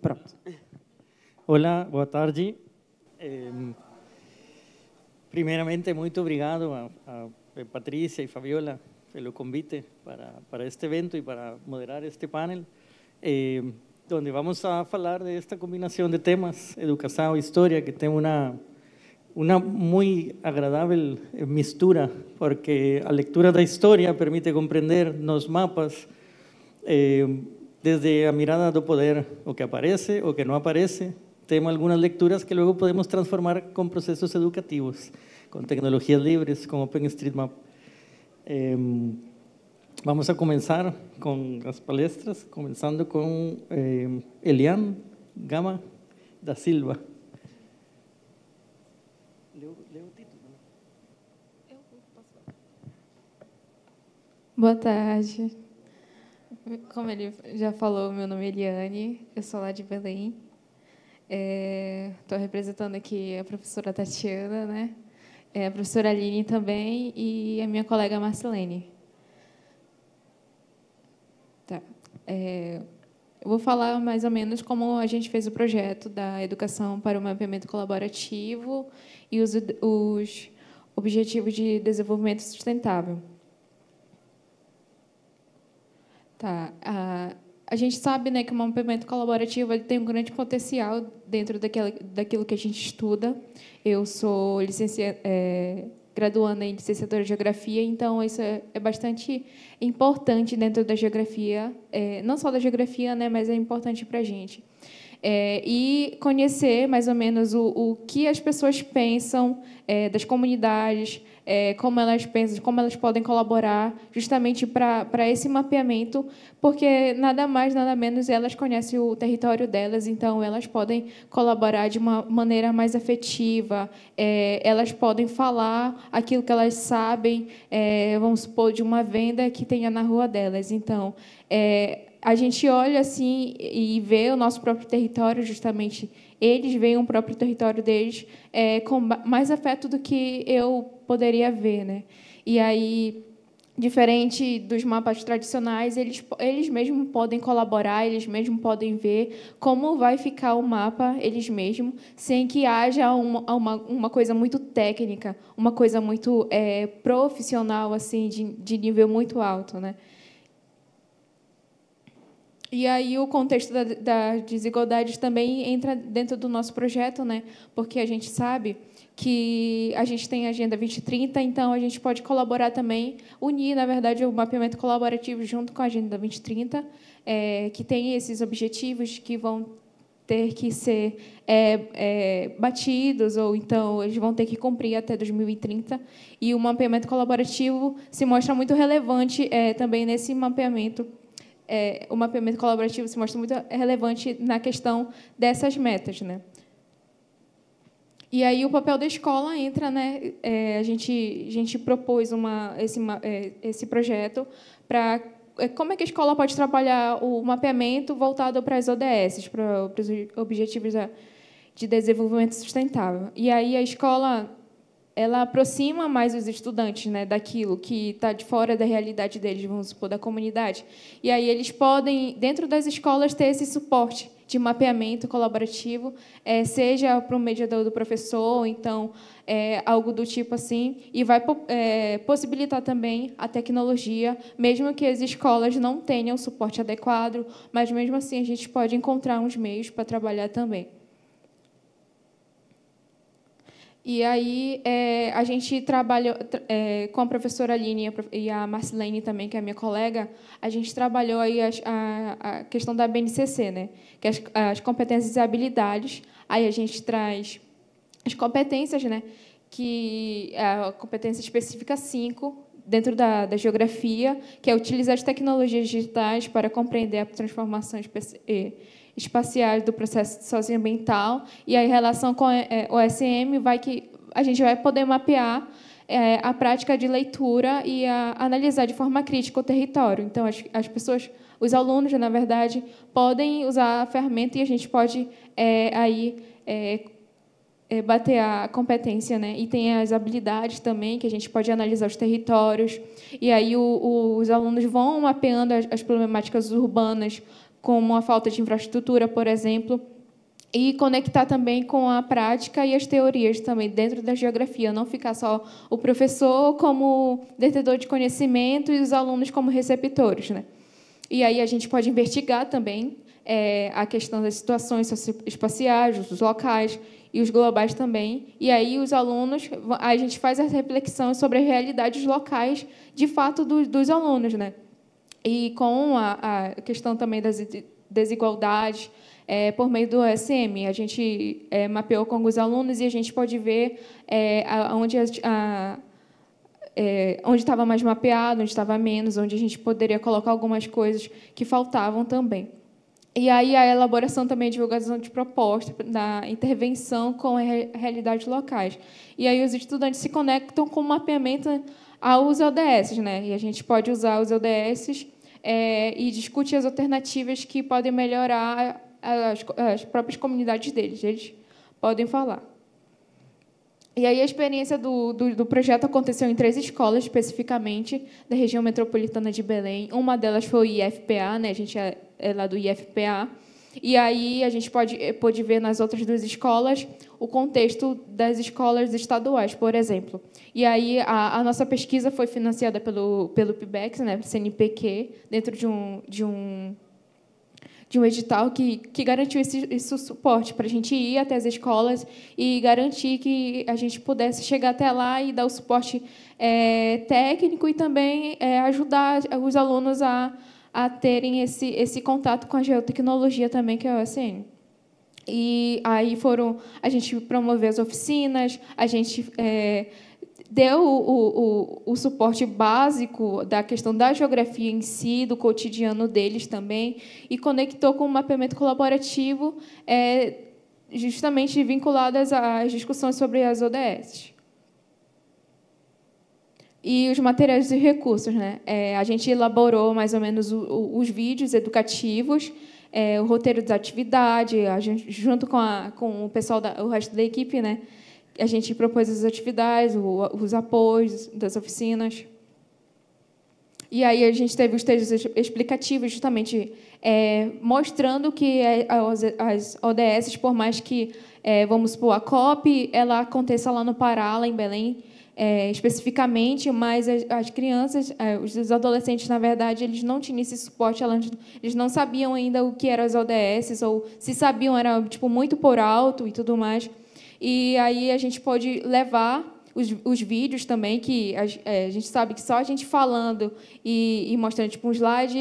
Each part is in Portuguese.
Pronto. Olá, boa tarde. Primeiramente, muito obrigado a Patrícia e Fabiola pelo convite para este evento e para moderar este panel, donde vamos a falar de esta combinação de temas, educação e história, que tem uma muito agradável mistura, porque a leitura da história permite compreender nos mapas, desde a mirada do poder, o que aparece, o que não aparece. Temos algumas leituras que luego podemos transformar com processos educativos, com tecnologias livres, com OpenStreetMap. Vamos a começar com as palestras, começando com Eliane Gama da Silva. Leu o título. Boa tarde. Como ele já falou, meu nome é Eliane, eu sou lá de Belém. Estou representando aqui a professora Tatiana, né? A professora Aline também e a minha colega Marcelene. Tá. Eu vou falar mais ou menos como a gente fez o projeto da educação para o mapeamento colaborativo e os objetivos de desenvolvimento sustentável. Tá. A gente sabe, né, que o mapeamento colaborativo ele tem um grande potencial dentro daquilo que a gente estuda. Eu sou graduanda em licenciatura de Geografia, então isso é bastante importante dentro da geografia, não só da geografia, né, mas é importante para a gente. E conhecer mais ou menos o que as pessoas pensam das comunidades, como elas pensam, como elas podem colaborar justamente para esse mapeamento, porque nada mais, nada menos elas conhecem o território delas, então elas podem colaborar de uma maneira mais afetiva, elas podem falar aquilo que elas sabem, vamos supor, de uma venda que tenha na rua delas. Então, a gente olha assim e vê o nosso próprio território, justamente eles veem o próprio território deles com mais afeto do que eu poderia ver, né? E aí, diferente dos mapas tradicionais, eles mesmos podem colaborar, eles mesmos podem ver como vai ficar o mapa, eles mesmos, sem que haja uma coisa muito técnica, uma coisa muito profissional, assim, de nível muito alto, né? E aí o contexto das desigualdades também entra dentro do nosso projeto, né? Porque a gente sabe que a gente tem a Agenda 2030, então a gente pode colaborar também, unir, na verdade, o mapeamento colaborativo junto com a Agenda 2030, que tem esses objetivos que vão ter que ser batidos, ou então eles vão ter que cumprir até 2030. E o mapeamento colaborativo se mostra muito relevante também nesse mapeamento. O mapeamento colaborativo se mostra muito relevante na questão dessas metas, né? E aí o papel da escola entra, né? A gente propôs esse projeto para como é que a escola pode trabalhar o mapeamento voltado para as ODS, para os Objetivos de Desenvolvimento Sustentável. E aí a escola ela aproxima mais os estudantes, né, daquilo que está de fora da realidade deles, vamos supor, da comunidade. E aí eles podem, dentro das escolas, ter esse suporte de mapeamento colaborativo, seja para o mediador do professor, ou então algo do tipo assim, e vai possibilitar também a tecnologia, mesmo que as escolas não tenham suporte adequado, mas mesmo assim a gente pode encontrar uns meios para trabalhar também. E aí a gente trabalhou com a professora Aline e a Marcelene também, que é a minha colega, a gente trabalhou aí a questão da BNCC, né? Que é as competências e habilidades. Aí a gente traz as competências, né? Que é a competência específica 5, dentro da geografia, que é utilizar as tecnologias digitais para compreender a transformação espaciais do processo socioambiental, e aí, em relação com o SM, a gente vai poder mapear a prática de leitura e analisar de forma crítica o território. Então, as pessoas, os alunos, na verdade, podem usar a ferramenta e a gente pode bater a competência, né? E tem as habilidades também, que a gente pode analisar os territórios, e aí os alunos vão mapeando as problemáticas urbanas como a falta de infraestrutura, por exemplo, e conectar também com a prática e as teorias também dentro da geografia, não ficar só o professor como detentor de conhecimento e os alunos como receptores, né? E aí a gente pode investigar também a questão das situações socioespaciais, os locais e os globais também. E aí os alunos, a gente faz a reflexão sobre as realidades locais, de fato, dos alunos, né? E com a questão também das desigualdades, por meio do OSM. A gente mapeou com alguns alunos e a gente pode ver onde estava mais mapeado, onde estava menos, onde a gente poderia colocar algumas coisas que faltavam também. E aí a elaboração também, a divulgação de propostas, da intervenção com as realidades locais. E aí os estudantes se conectam com o mapeamento aos ODS, né? E a gente pode usar os ODS e discutir as alternativas que podem melhorar as próprias comunidades deles. Eles podem falar. E aí a experiência do projeto aconteceu em 3 escolas, especificamente, da região metropolitana de Belém. Uma delas foi o IFPA, né? A gente é lá do IFPA. E aí a gente pode ver nas outras 2 escolas o contexto das escolas estaduais, por exemplo. E aí a nossa pesquisa foi financiada pelo PIBEX, né? CNPq, dentro de um edital que garantiu esse suporte para a gente ir até as escolas e garantir que a gente pudesse chegar até lá e dar o suporte técnico e também ajudar os alunos a terem esse contato com a geotecnologia também, que é o OSN. E aí a gente promoveu as oficinas, a gente deu o suporte básico da questão da geografia em si, do cotidiano deles também, e conectou com o mapeamento colaborativo, justamente vinculado às discussões sobre as ODS. E os materiais e recursos, né? A gente elaborou mais ou menos os vídeos educativos, o roteiro da atividade, a gente, junto com o pessoal, o resto da equipe, né? A gente propôs as atividades, os apoios das oficinas. E aí a gente teve os textos explicativos, justamente mostrando que as ODS, por mais que, vamos supor, a COP, ela aconteça lá no Pará, lá em Belém, especificamente, mas as crianças, os adolescentes, na verdade, eles não tinham esse suporte, eles não sabiam ainda o que eram as ODS, ou se sabiam, era tipo, muito por alto e tudo mais. E aí a gente pode levar os vídeos também, que a gente sabe que só a gente falando e mostrando tipo, um slide,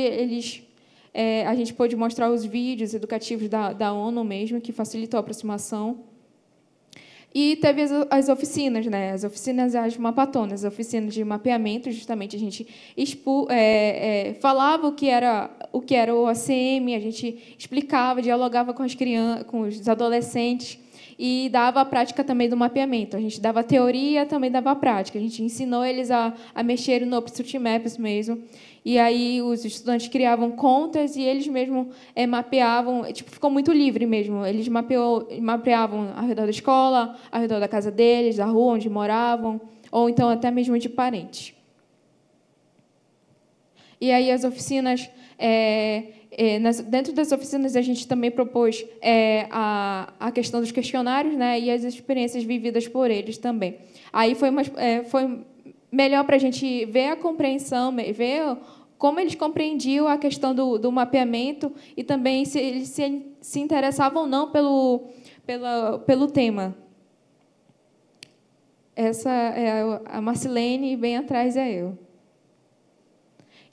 a gente pode mostrar os vídeos educativos da ONU mesmo, que facilitou a aproximação. E teve as oficinas, né? As oficinas, as mapatonas, as oficinas de mapeamento, justamente a gente falava o que era o ACM, a gente explicava, dialogava com as crianças, com os adolescentes, e dava a prática também do mapeamento. A gente dava a teoria, também dava a prática. A gente ensinou eles a mexer no OpenStreetMaps mesmo. E aí os estudantes criavam contas e eles mesmos mapeavam. Tipo, ficou muito livre mesmo. Eles mapeavam ao redor da escola, ao redor da casa deles, da rua onde moravam, ou então até mesmo de parentes. E aí as oficinas... dentro das oficinas, a gente também propôs a questão dos questionários, né, e as experiências vividas por eles também. Aí foi melhor para a gente ver a compreensão, ver como eles compreendiam a questão do mapeamento e também se eles se interessavam ou não pelo tema. Essa é a Marcilene e bem atrás é eu.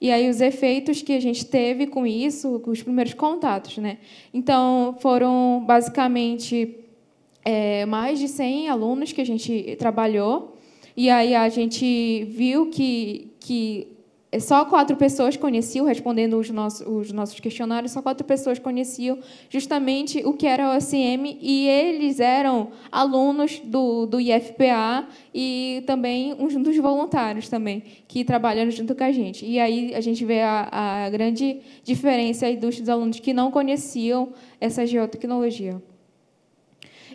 E aí os efeitos que a gente teve com isso, com os primeiros contatos, né? Então, foram basicamente mais de 100 alunos que a gente trabalhou, e aí a gente viu que só 4 pessoas conheciam, respondendo os nossos questionários, só 4 pessoas conheciam justamente o que era o OSM, e eles eram alunos do IFPA e também uns dos voluntários também, que trabalham junto com a gente. E aí a gente vê a grande diferença aí dos alunos que não conheciam essa geotecnologia.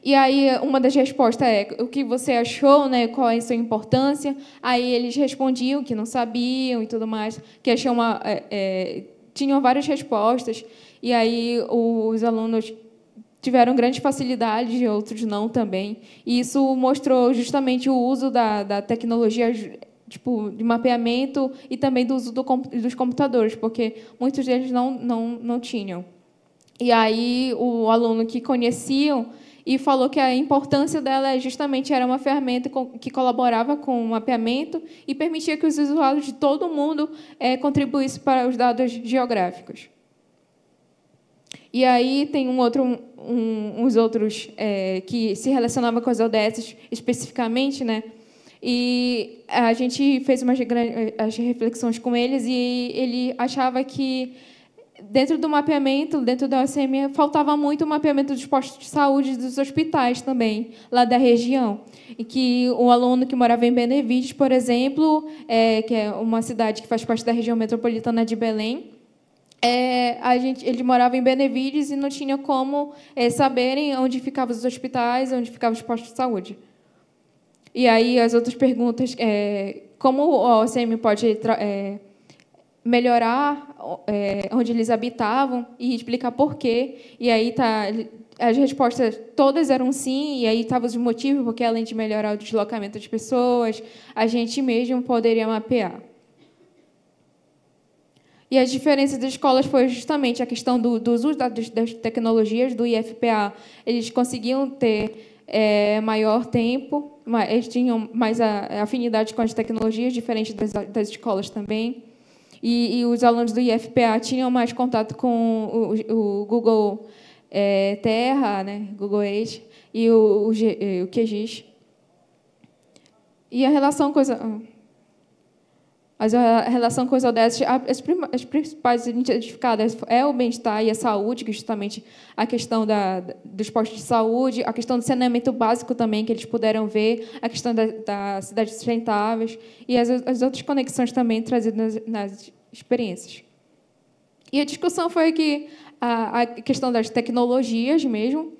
E aí, uma das respostas o que você achou, né, qual é a sua importância? Aí eles respondiam que não sabiam e tudo mais, que tinham várias respostas. E aí os alunos tiveram grande facilidade e outros não também. E isso mostrou justamente o uso da tecnologia, tipo, de mapeamento e também do uso dos computadores, porque muitos deles não tinham. E aí o aluno que conheciam e falou que a importância dela justamente era uma ferramenta que colaborava com o mapeamento e permitia que os usuários de todo o mundo contribuíssem para os dados geográficos. E aí tem uns outros que se relacionavam com as ODS especificamente, né? E a gente fez as reflexões com eles e ele achava que dentro do mapeamento, dentro da OSM, faltava muito o mapeamento dos postos de saúde e dos hospitais também, lá da região. E que o aluno que morava em Benevides, por exemplo, que é uma cidade que faz parte da região metropolitana de Belém, ele morava em Benevides e não tinha como saberem onde ficavam os hospitais, onde ficavam os postos de saúde. E aí as outras perguntas, como o OSM pode melhorar onde eles habitavam e explicar por quê. E aí as respostas todas eram sim, e aí estavam os motivos, porque além de melhorar o deslocamento das pessoas, a gente mesmo poderia mapear. E as diferenças das escolas foi justamente a questão do uso das tecnologias do IFPA. Eles conseguiam ter maior tempo, eles tinham mais afinidade com as tecnologias, diferente das escolas também. E os alunos do IFPA tinham mais contato com o Google Terra, né, Google Earth, e o QGIS. E a relação com as ODS, as principais identificadas é o bem-estar e a saúde, que é justamente a questão dos postos de saúde, a questão do saneamento básico também, que eles puderam ver, a questão das cidades sustentáveis e as outras conexões também trazidas nas experiências. E a discussão foi que a questão das tecnologias mesmo,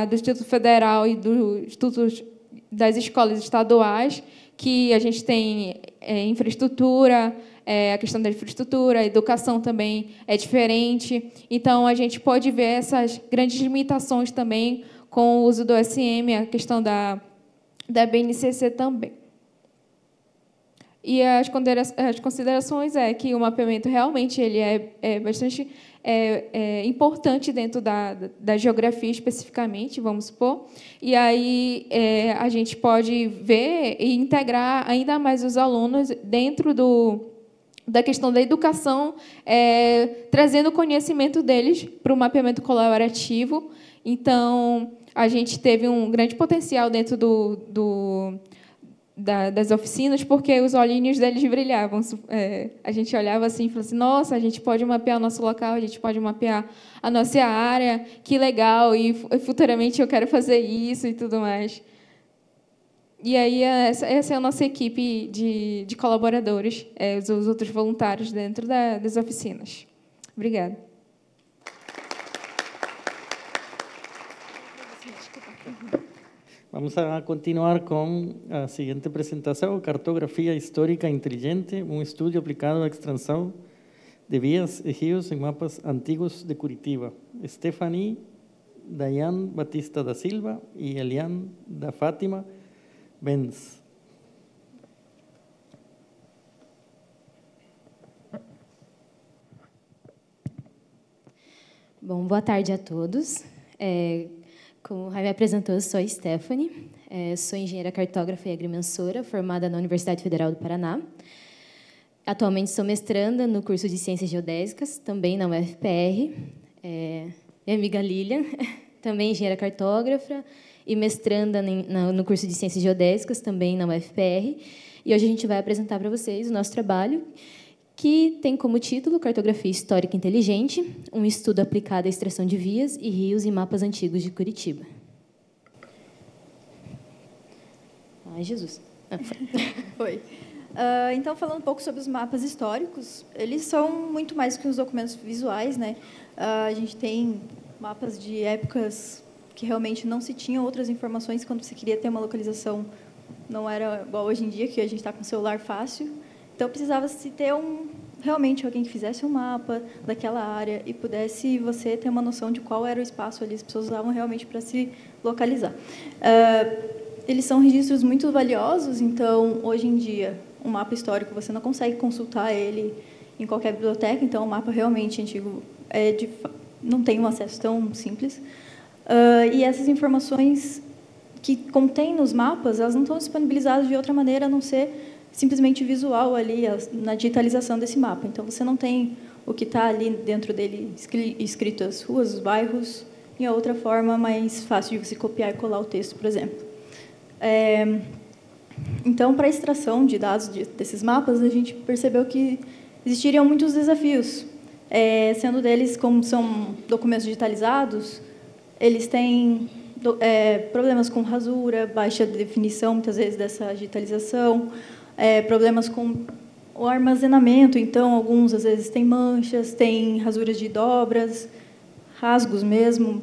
do Instituto Federal e dos institutos das escolas estaduais, que a gente tem infraestrutura, a questão da infraestrutura, a educação também é diferente. Então, a gente pode ver essas grandes limitações também com o uso do OSM, a questão da BNCC também. E as considerações é que o mapeamento realmente ele é bastante importante dentro da geografia especificamente, vamos supor. E aí a gente pode ver e integrar ainda mais os alunos dentro da questão da educação, trazendo o conhecimento deles para o mapeamento colaborativo. Então, a gente teve um grande potencial dentro das oficinas, porque os olhinhos deles brilhavam. A gente olhava assim e falava assim, nossa, a gente pode mapear o nosso local, a gente pode mapear a nossa área, que legal, e futuramente eu quero fazer isso e tudo mais. E aí essa é a nossa equipe de colaboradores, os outros voluntários dentro das oficinas. Obrigada. Vamos a continuar con la siguiente presentación, Cartografía Histórica Inteligente, un estudio aplicado a extracción de vías, ejidos en mapas antiguos de Curitiba. Stephanie Dayan Batista da Silva y Eliane da Fátima Benz. Bom, boa tarde a todos. Como o Rai me apresentou, eu sou a Stephanie, sou engenheira cartógrafa e agrimensora, formada na Universidade Federal do Paraná. Atualmente sou mestranda no curso de Ciências Geodésicas, também na UFPR. Minha amiga Lilian, também engenheira cartógrafa e mestranda no curso de Ciências Geodésicas, também na UFPR. E hoje a gente vai apresentar para vocês o nosso trabalho, que tem como título Cartografia Histórica Inteligente, um estudo aplicado à extração de vias e rios em mapas antigos de Curitiba. Ai, Jesus. Foi. Então, falando um pouco sobre os mapas históricos, eles são muito mais que os documentos visuais, né? A gente tem mapas de épocas que realmente não se tinham outras informações quando você queria ter uma localização, não era igual hoje em dia, que a gente está com o celular fácil. Então, precisava-se ter realmente alguém que fizesse um mapa daquela área e pudesse você ter uma noção de qual era o espaço ali, as pessoas usavam realmente para se localizar. Eles são registros muito valiosos, então, hoje em dia, um mapa histórico, você não consegue consultar ele em qualquer biblioteca, então, o mapa realmente antigo não tem um acesso tão simples. E essas informações que contém nos mapas, elas não estão disponibilizadas de outra maneira, a não ser simplesmente visual ali, na digitalização desse mapa. Então, você não tem o que está ali dentro dele escrito as ruas, os bairros, em outra forma mais fácil de você copiar e colar o texto, por exemplo. Então, para a extração de dados desses mapas, a gente percebeu que existiriam muitos desafios, sendo deles, como são documentos digitalizados, eles têm problemas com rasura, baixa definição, muitas vezes, dessa digitalização, problemas com o armazenamento, então, alguns, às vezes, têm manchas, têm rasuras de dobras, rasgos mesmo,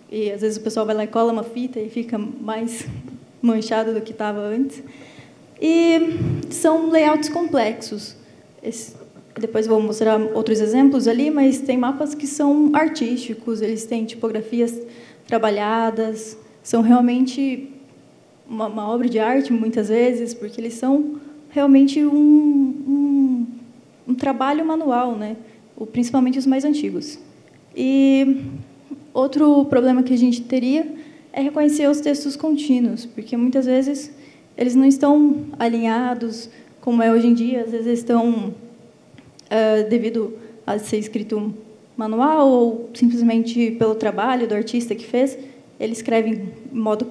e, às vezes, o pessoal vai lá e cola uma fita e fica mais manchado do que estava antes. E são layouts complexos. Depois vou mostrar outros exemplos ali, mas tem mapas que são artísticos, eles têm tipografias trabalhadas, são realmente uma obra de arte, muitas vezes, porque eles são realmente um trabalho manual, né? Principalmente os mais antigos. E outro problema que a gente teria é reconhecer os textos contínuos, porque, muitas vezes, eles não estão alinhados, como é hoje em dia, às vezes estão, devido a ser escrito manual ou simplesmente pelo trabalho do artista que fez, ele escreve em modo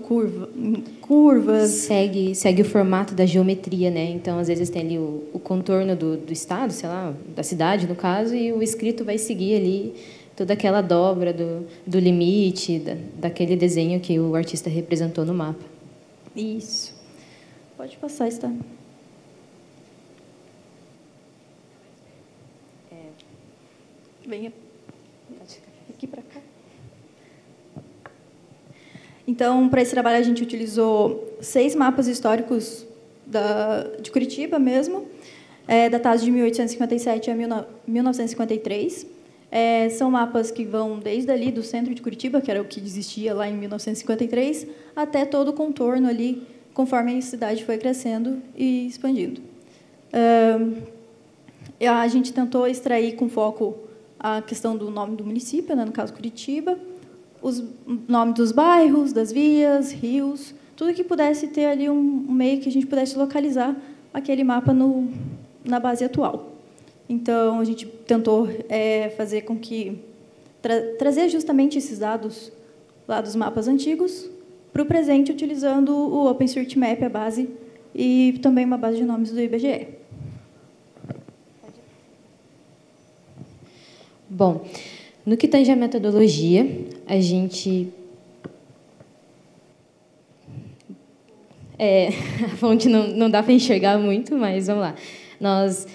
curvas. Segue o formato da geometria, né? Então, às vezes, tem ali o contorno do estado, sei lá, da cidade, no caso, e o escrito vai seguir ali toda aquela dobra do limite, daquele desenho que o artista representou no mapa. Isso. Pode passar, está. Venha aqui para cá. Então, para esse trabalho, a gente utilizou 6 mapas históricos de Curitiba mesmo, datados de 1857 a 1953. São mapas que vão desde ali do centro de Curitiba, que era o que existia lá em 1953, até todo o contorno ali, conforme a cidade foi crescendo e expandindo. A gente tentou extrair com foco a questão do nome do município, né, no caso Curitiba, os nomes dos bairros, das vias, rios, tudo que pudesse ter ali um meio que a gente pudesse localizar aquele mapa na base atual. Então, a gente tentou fazer com que trazer justamente esses dados lá dos mapas antigos para o presente, utilizando o OpenStreetMap, a base, e também uma base de nomes do IBGE. Bom, no que tange a metodologia, a gente... a fonte não dá para enxergar muito, mas vamos lá. Nós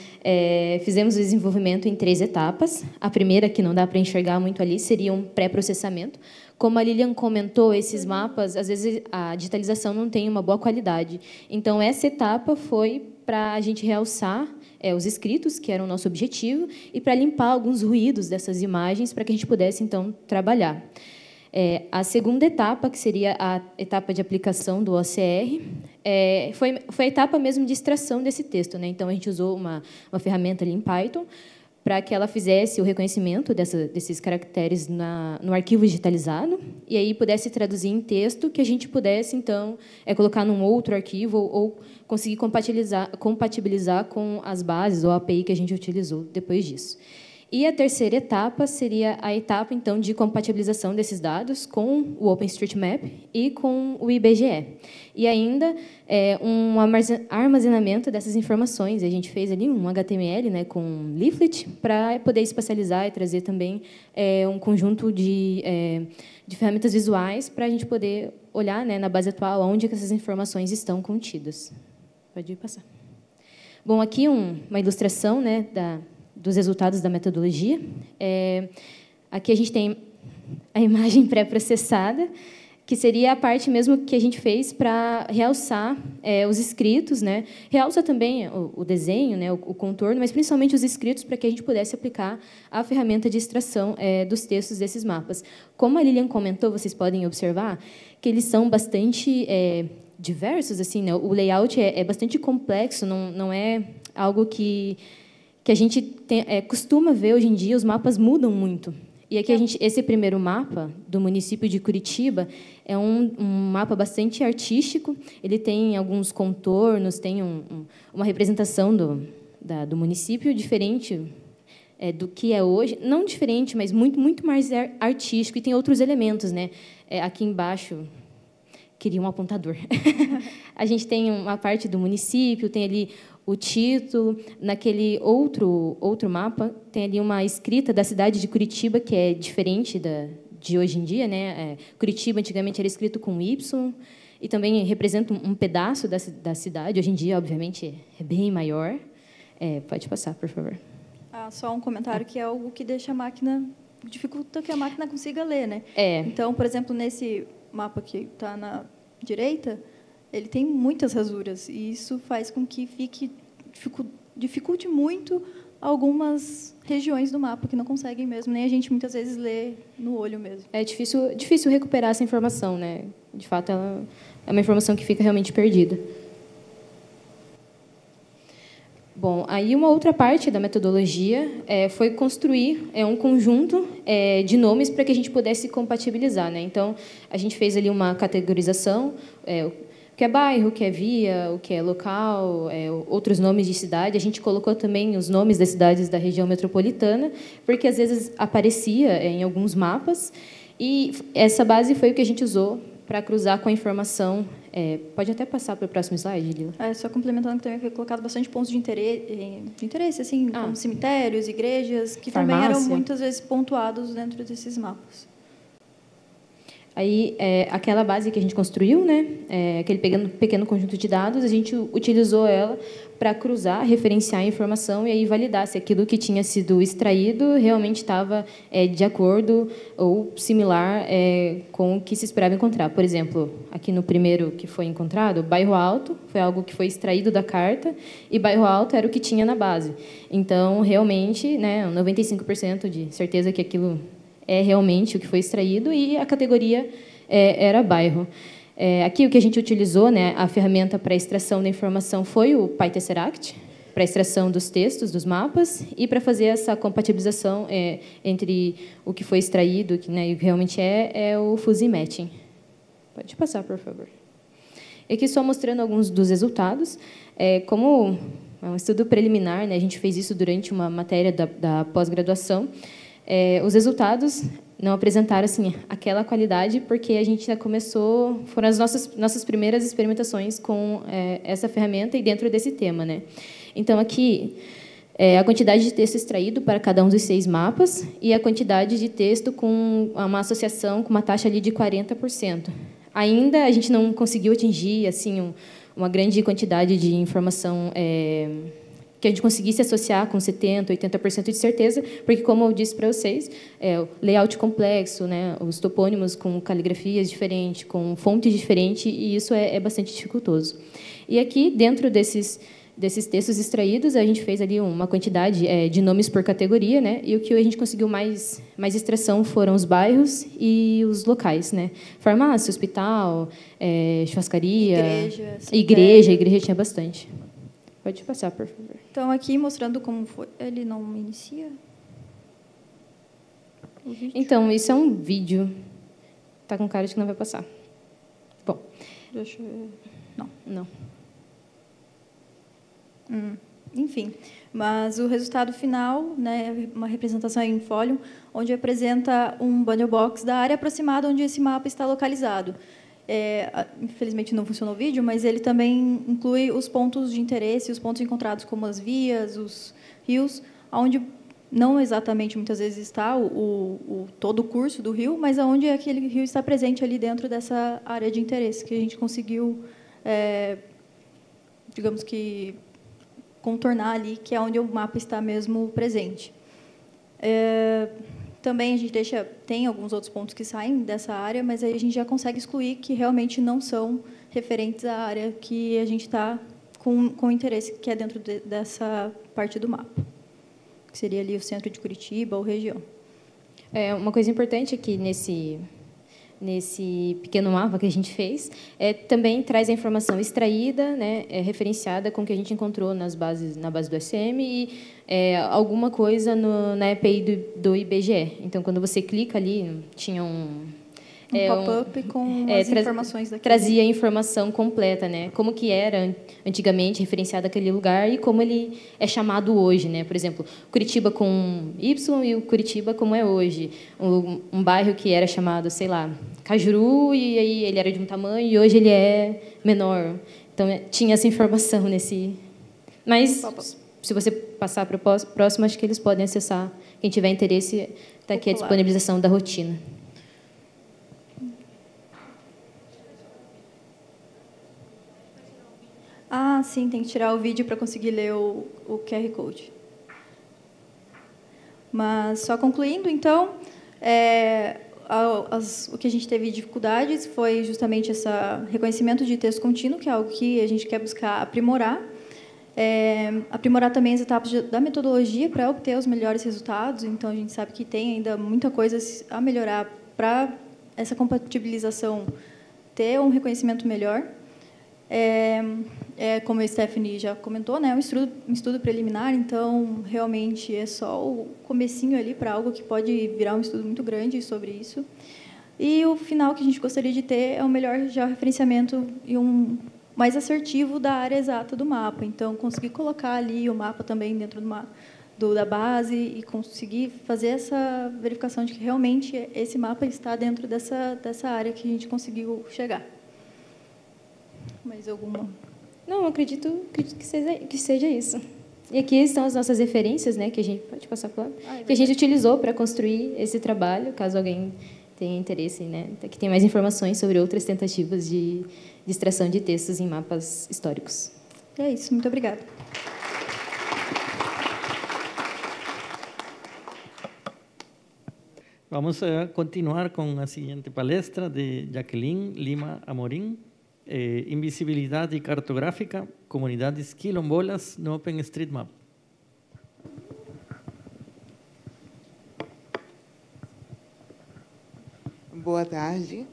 fizemos o desenvolvimento em 3 etapas. A primeira, que não dá para enxergar muito ali, seria um pré-processamento. Como a Lilian comentou, esses mapas, às vezes, a digitalização não tem uma boa qualidade. Então, essa etapa foi para a gente realçar os escritos, que era o nosso objetivo, e para limpar alguns ruídos dessas imagens, para que a gente pudesse, então, trabalhar. A segunda etapa, que seria a etapa de aplicação do OCR, foi a etapa mesmo de extração desse texto, né? Então, a gente usou uma ferramenta ali em Python para que ela fizesse o reconhecimento desses caracteres no arquivo digitalizado e aí pudesse traduzir em texto que a gente pudesse, então, colocar num outro arquivo ou conseguir compatibilizar com as bases ou a API que a gente utilizou depois disso. E a terceira etapa seria a etapa, então, de compatibilização desses dados com o OpenStreetMap e com o IBGE. E ainda um armazenamento dessas informações. A gente fez ali um HTML, né, com leaflet para poder espacializar e trazer também um conjunto de ferramentas visuais para a gente poder olhar, né, na base atual onde que essas informações estão contidas. Pode passar. Bom, aqui uma ilustração, né, dos resultados da metodologia. Aqui a gente tem a imagem pré-processada, que seria a parte mesmo que a gente fez para realçar os escritos, né? Realça também o desenho, né? O contorno, mas principalmente os escritos para que a gente pudesse aplicar a ferramenta de extração dos textos desses mapas. Como a Lilian comentou, vocês podem observar que eles são bastante diversos, assim, né? O layout é bastante complexo, não é algo que a gente costuma ver hoje em dia. Os mapas mudam muito. E aqui esse primeiro mapa do município de Curitiba é um mapa bastante artístico. Ele tem alguns contornos, tem uma representação do município diferente do que é hoje. Não diferente, mas muito mais artístico. E tem outros elementos, né? Aqui embaixo, queria um apontador. A gente tem uma parte do município, tem ali o título. Naquele outro mapa, tem ali uma escrita da cidade de Curitiba, que é diferente de hoje em dia, né? Curitiba, antigamente, era escrito com Y, e também representa um pedaço da cidade. Hoje em dia, obviamente, é bem maior. Pode passar, por favor. Só um comentário, que é algo que deixa a máquina... dificulta que a máquina consiga ler, né? Então, por exemplo, nesse mapa que está na direita, ele tem muitas rasuras, e isso faz com que dificulte muito algumas regiões do mapa que não conseguem mesmo, nem a gente muitas vezes lê no olho mesmo. É difícil recuperar essa informação, né? De fato, ela é uma informação que fica realmente perdida. Bom, aí uma outra parte da metodologia foi construir um conjunto de nomes para que a gente pudesse compatibilizar, né? Então, a gente fez ali uma categorização, o que é bairro, o que é via, o que é local, outros nomes de cidade. A gente colocou também os nomes das cidades da região metropolitana, porque às vezes aparecia em alguns mapas, e essa base foi o que a gente usou para cruzar com a informação. Pode até passar para o próximo slide, Lila. Só complementando, que também foi colocado bastante pontos de interesse assim, como cemitérios, igrejas, que farmácia. Também eram muitas vezes pontuados dentro desses mapas. Aí, aquela base que a gente construiu, né, aquele pequeno conjunto de dados, a gente utilizou ela para cruzar, referenciar a informação e aí validar se aquilo que tinha sido extraído realmente estava de acordo ou similar com o que se esperava encontrar. Por exemplo, aqui no primeiro que foi encontrado, Bairro Alto foi algo que foi extraído da carta, e Bairro Alto era o que tinha na base. Então, realmente, né, 95% de certeza que aquilo é realmente o que foi extraído, e a categoria era bairro. Aqui o que a gente utilizou, né, a ferramenta para extração da informação foi o PyTesseract, para extração dos textos, dos mapas, e para fazer essa compatibilização entre o que foi extraído, né, e o que realmente é o Fuzzy Matching. Pode passar, por favor. E aqui só mostrando alguns dos resultados. Como é um estudo preliminar, né, a gente fez isso durante uma matéria da pós-graduação. Os resultados não apresentaram assim aquela qualidade, porque a gente já começou, foram as nossas primeiras experimentações com essa ferramenta e dentro desse tema, né? Então aqui a quantidade de texto extraído para cada um dos 6 mapas e a quantidade de texto com uma associação com uma taxa ali de 40%. Ainda a gente não conseguiu atingir assim uma grande quantidade de informação que a gente conseguisse associar com 70%, 80% de certeza, porque, como eu disse para vocês, o layout complexo, né, os topônimos com caligrafias diferentes, com fontes diferentes, e isso é bastante dificultoso. E aqui, dentro desses textos extraídos, a gente fez ali uma quantidade de nomes por categoria, né, e o que a gente conseguiu mais extração foram os bairros e os locais, né, farmácia, hospital, churrascaria, igreja tinha bastante. Pode passar, por favor. Então, aqui mostrando como foi. Ele não inicia? Então, isso é um vídeo. Está com cara de que não vai passar. Bom. Deixa eu ver. Não. Enfim. Mas o resultado final, né, uma representação em fólio, onde apresenta um bundle box da área aproximada onde esse mapa está localizado. Infelizmente não funcionou o vídeo, mas ele também inclui os pontos de interesse, os pontos encontrados como as vias, os rios, onde não exatamente muitas vezes está todo o curso do rio, mas onde aquele rio está presente ali dentro dessa área de interesse que a gente conseguiu, digamos que, contornar ali, que é onde o mapa está mesmo presente. Também a gente tem alguns outros pontos que saem dessa área, mas aí a gente já consegue excluir que realmente não são referentes à área que a gente está com interesse, que é dentro dessa parte do mapa, que seria ali o centro de Curitiba ou região. Uma coisa importante aqui nesse pequeno mapa que a gente fez, também traz a informação extraída, né, referenciada com o que a gente encontrou na base do SM e alguma coisa na EPI do IBGE. Então, quando você clica ali, tinha um pop-up com as informações daqui. Trazia a informação completa, né? Como que era antigamente referenciado aquele lugar e como ele é chamado hoje, né? Por exemplo, Curitiba com Y e o Curitiba como é hoje. Um bairro que era chamado, sei lá, Cajuru, e aí ele era de um tamanho e hoje ele é menor. Então, tinha essa informação nesse... Mas, se você passar para o próximo, acho que eles podem acessar. Quem tiver interesse, está aqui a disponibilização da rotina. Ah, sim, tem que tirar o vídeo para conseguir ler o QR Code. Mas, só concluindo, então, o que a gente teve dificuldades foi justamente esse reconhecimento de texto contínuo, que é algo que a gente quer buscar aprimorar. Aprimorar também as etapas da metodologia para obter os melhores resultados. Então, a gente sabe que tem ainda muita coisa a melhorar para essa compatibilização ter um reconhecimento melhor. Como a Stephanie já comentou, né, um estudo preliminar, então, realmente, é só o comecinho ali para algo que pode virar um estudo muito grande sobre isso. E o final que a gente gostaria de ter é um melhor georreferenciamento e um mais assertivo da área exata do mapa. Então, conseguir colocar ali o mapa também dentro da base e conseguir fazer essa verificação de que, realmente, esse mapa está dentro dessa área que a gente conseguiu chegar. Mais alguma? Não, acredito que seja isso. E aqui estão as nossas referências, né, que a gente pode passar para que a gente utilizou para construir esse trabalho, caso alguém tenha interesse, né, que tem mais informações sobre outras tentativas de extração de textos em mapas históricos. É isso, muito obrigada. Vamos a continuar com a seguinte palestra de Jacqueline Lima Amorim. Invisibilidade cartográfica, comunidades quilombolas no OpenStreetMap. Boa tarde.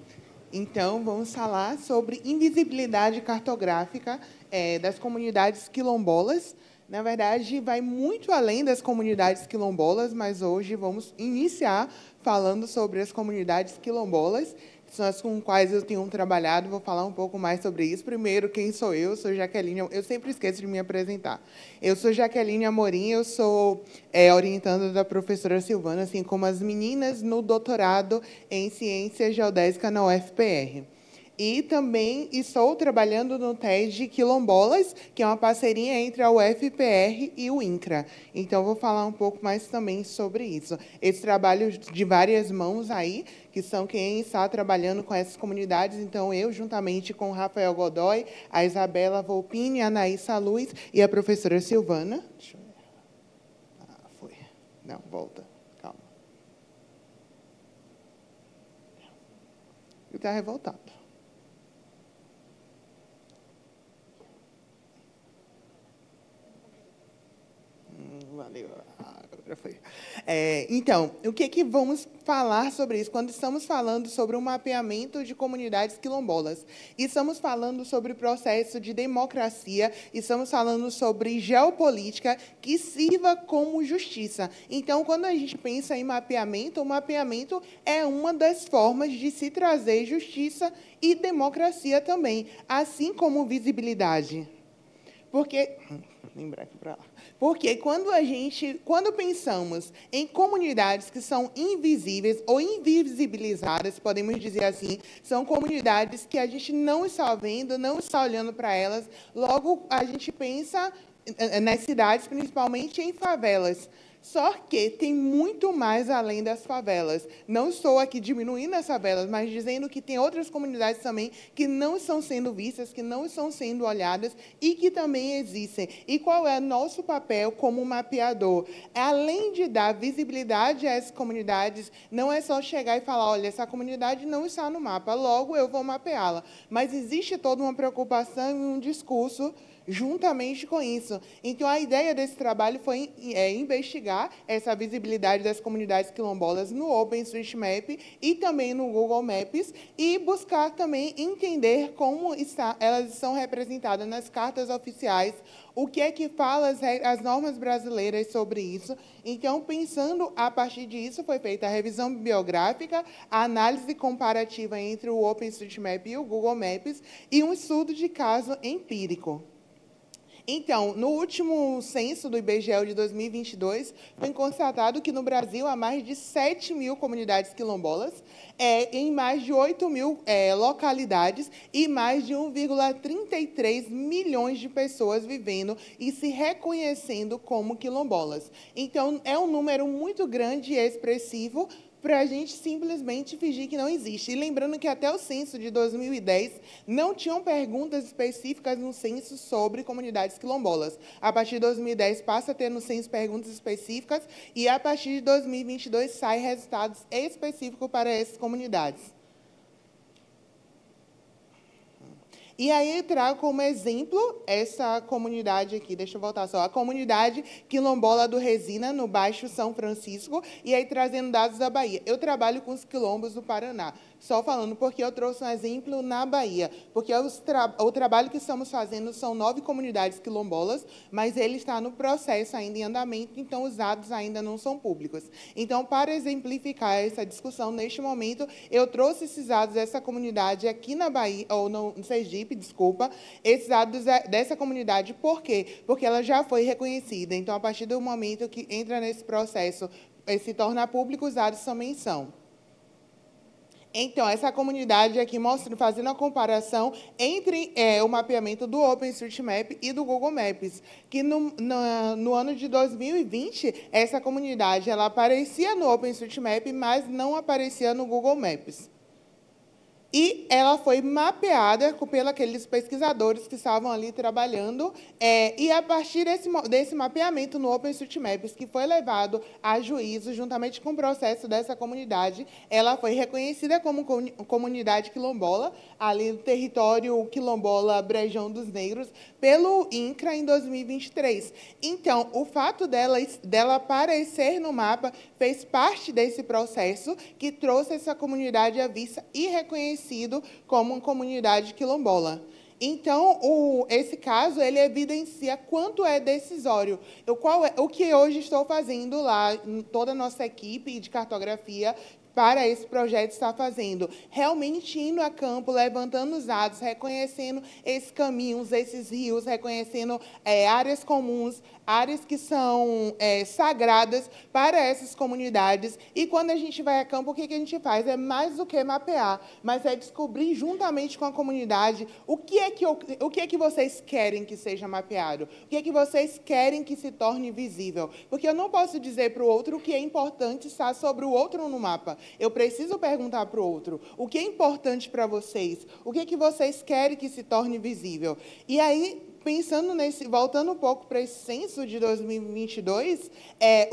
Então, vamos falar sobre invisibilidade cartográfica das comunidades quilombolas. Na verdade, vai muito além das comunidades quilombolas, mas hoje vamos iniciar falando sobre as comunidades quilombolas, que são as com quais eu tenho trabalhado. Vou falar um pouco mais sobre isso. Primeiro, quem sou eu? Eu sou Jaqueline. Eu sempre esqueço de me apresentar. Eu sou Jaqueline Amorim, eu sou orientanda da professora Silvana, assim como as meninas no doutorado em Ciência Geodésica na UFPR. E também estou trabalhando no TED Quilombolas, que é uma parceria entre a UFPR e o INCRA. Então, vou falar um pouco mais também sobre isso. Esse trabalho de várias mãos aí, que são quem está trabalhando com essas comunidades. Então, eu, juntamente com o Rafael Godoy, a Isabela Volpini, a Anaísa Luz e a professora Silvana. Deixa eu ver. Foi. Não, volta. Calma. Ele está revoltado. Valeu. Agora foi. Então, o que vamos falar sobre isso? Quando estamos falando sobre o mapeamento de comunidades quilombolas, estamos falando sobre o processo de democracia, estamos falando sobre geopolítica que sirva como justiça. Então, quando a gente pensa em mapeamento, o mapeamento é uma das formas de se trazer justiça e democracia também, assim como visibilidade. Porque... lembrar aqui para lá. Porque quando pensamos em comunidades que são invisíveis ou invisibilizadas, podemos dizer assim, são comunidades que a gente não está vendo, não está olhando para elas, logo a gente pensa nas cidades, principalmente em favelas. Só que tem muito mais além das favelas. Não estou aqui diminuindo as favelas, mas dizendo que tem outras comunidades também que não estão sendo vistas, que não estão sendo olhadas e que também existem. E qual é o nosso papel como mapeador? Além de dar visibilidade a essas comunidades, não é só chegar e falar, olha, essa comunidade não está no mapa, logo eu vou mapeá-la. Mas existe toda uma preocupação e um discurso juntamente com isso. Então, a ideia desse trabalho foi investigar essa visibilidade das comunidades quilombolas no OpenStreetMap e também no Google Maps e buscar também entender como elas são representadas nas cartas oficiais, o que é que fala as normas brasileiras sobre isso. Então, pensando a partir disso, foi feita a revisão bibliográfica, a análise comparativa entre o OpenStreetMap e o Google Maps e um estudo de caso empírico. Então, no último censo do IBGE de 2022, foi constatado que no Brasil há mais de 7 mil comunidades quilombolas, em mais de 8 mil localidades e mais de 1,33 milhões de pessoas vivendo e se reconhecendo como quilombolas. Então, é um número muito grande e expressivo para a gente simplesmente fingir que não existe. E lembrando que até o censo de 2010 não tinham perguntas específicas no censo sobre comunidades quilombolas. A partir de 2010 passa a ter no censo perguntas específicas e a partir de 2022 saem resultados específicos para essas comunidades. E aí eu trago como exemplo essa comunidade aqui, deixa eu voltar só, a comunidade quilombola do Resina, no Baixo São Francisco, e aí trazendo dados da Bahia. Eu trabalho com os quilombos do Paraná, só falando porque eu trouxe um exemplo na Bahia, porque o trabalho que estamos fazendo são 9 comunidades quilombolas, mas ele está no processo ainda em andamento, então os dados ainda não são públicos. Então, para exemplificar essa discussão, neste momento, eu trouxe esses dados dessa comunidade aqui na Bahia, ou no Sergipe, desculpa, esses dados dessa comunidade, por quê? Porque ela já foi reconhecida. Então, a partir do momento que entra nesse processo, se torna público, os dados também são. Então, essa comunidade aqui fazendo a comparação entre o mapeamento do OpenStreetMap e do Google Maps, que no ano de 2020, essa comunidade ela aparecia no OpenStreetMap, mas não aparecia no Google Maps. E ela foi mapeada pelos aqueles pesquisadores que estavam ali trabalhando, e a partir desse mapeamento no OpenStreetMaps, que foi levado a juízo, juntamente com o processo dessa comunidade, ela foi reconhecida como comunidade quilombola, ali no território quilombola Brejão dos Negros, pelo INCRA em 2023. Então, o fato dela aparecer no mapa fez parte desse processo que trouxe essa comunidade à vista e reconhecido como uma comunidade quilombola. Então, esse caso ele evidencia quanto é decisório. O que hoje estou fazendo lá, toda a nossa equipe de cartografia, para esse projeto está fazendo, realmente indo a campo, levantando os dados, reconhecendo esses caminhos, esses rios, reconhecendo áreas comuns, áreas que são sagradas para essas comunidades. E quando a gente vai a campo, o que a gente faz? É mais do que mapear, mas é descobrir juntamente com a comunidade o que é que vocês querem que seja mapeado, o que é que vocês querem que se torne visível. Porque eu não posso dizer para o outro o que é importante estar sobre o outro no mapa. Eu preciso perguntar para o outro o que é importante para vocês, o que é que vocês querem que se torne visível. E aí, pensando voltando um pouco para esse censo de 2022,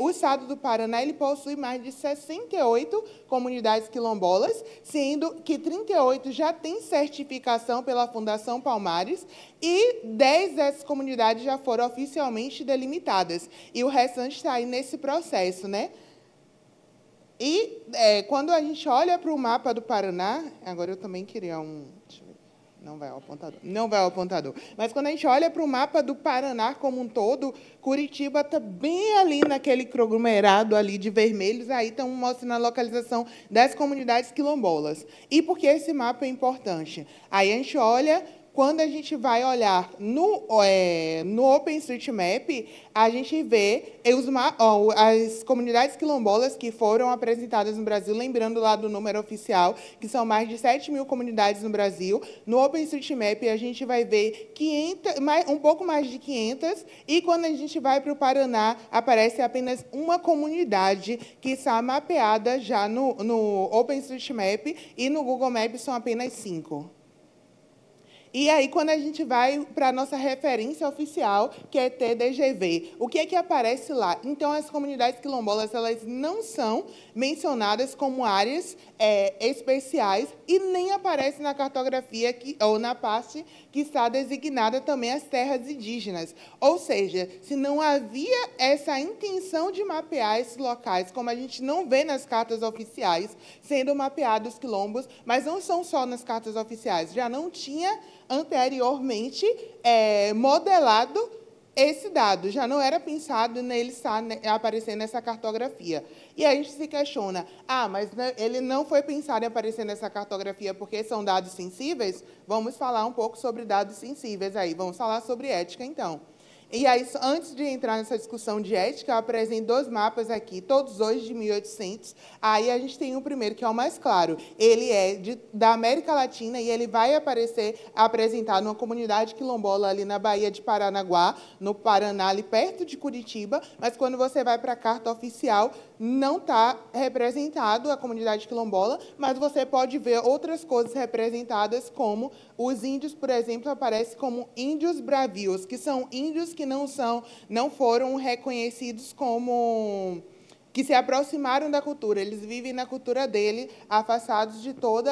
o estado do Paraná ele possui mais de 68 comunidades quilombolas, sendo que 38 já têm certificação pela Fundação Palmares e 10 dessas comunidades já foram oficialmente delimitadas. E o restante está aí nesse processo, né? E quando a gente olha para o mapa do Paraná, agora eu também queria deixa eu ver, não vai ao apontador. Mas quando a gente olha para o mapa do Paraná como um todo, Curitiba está bem ali naquele conglomerado ali de vermelhos, aí estão mostrando a localização das comunidades quilombolas. E por que esse mapa é importante? Aí a gente olha quando a gente vai olhar no OpenStreetMap, a gente vê as comunidades quilombolas que foram apresentadas no Brasil, lembrando lá do número oficial, que são mais de 7.000 comunidades no Brasil. No OpenStreetMap, a gente vai ver um pouco mais de 500, e quando a gente vai para o Paraná, aparece apenas uma comunidade que está mapeada já no OpenStreetMap, e no Google Maps são apenas 5. E aí, quando a gente vai para a nossa referência oficial, que é TDGV, o que é que aparece lá? Então, as comunidades quilombolas, elas não são mencionadas como áreas especiais e nem aparecem na cartografia ou na parte que está designada também as terras indígenas. Ou seja, se não havia essa intenção de mapear esses locais, como a gente não vê nas cartas oficiais, sendo mapeados quilombos, mas não são só nas cartas oficiais, já não tinha anteriormente modelado esse dado, já não era pensado nele estar aparecendo nessa cartografia. E a gente se questiona, mas ele não foi pensado em aparecer nessa cartografia porque são dados sensíveis? Vamos falar um pouco sobre dados sensíveis aí, vamos falar sobre ética, então. E aí, antes de entrar nessa discussão de ética, eu apresento 2 mapas aqui, todos dois de 1800. Aí a gente tem o primeiro, que é o mais claro. Ele é da América Latina e ele vai aparecer apresentado numa comunidade quilombola ali na Baía de Paranaguá, no Paraná, ali perto de Curitiba, mas quando você vai para a carta oficial, não está representado a comunidade quilombola, mas você pode ver outras coisas representadas, como os índios, por exemplo, aparecem como índios bravios, que são índios que não foram reconhecidos como que se aproximaram da cultura. Eles vivem na cultura dele, afastados de todo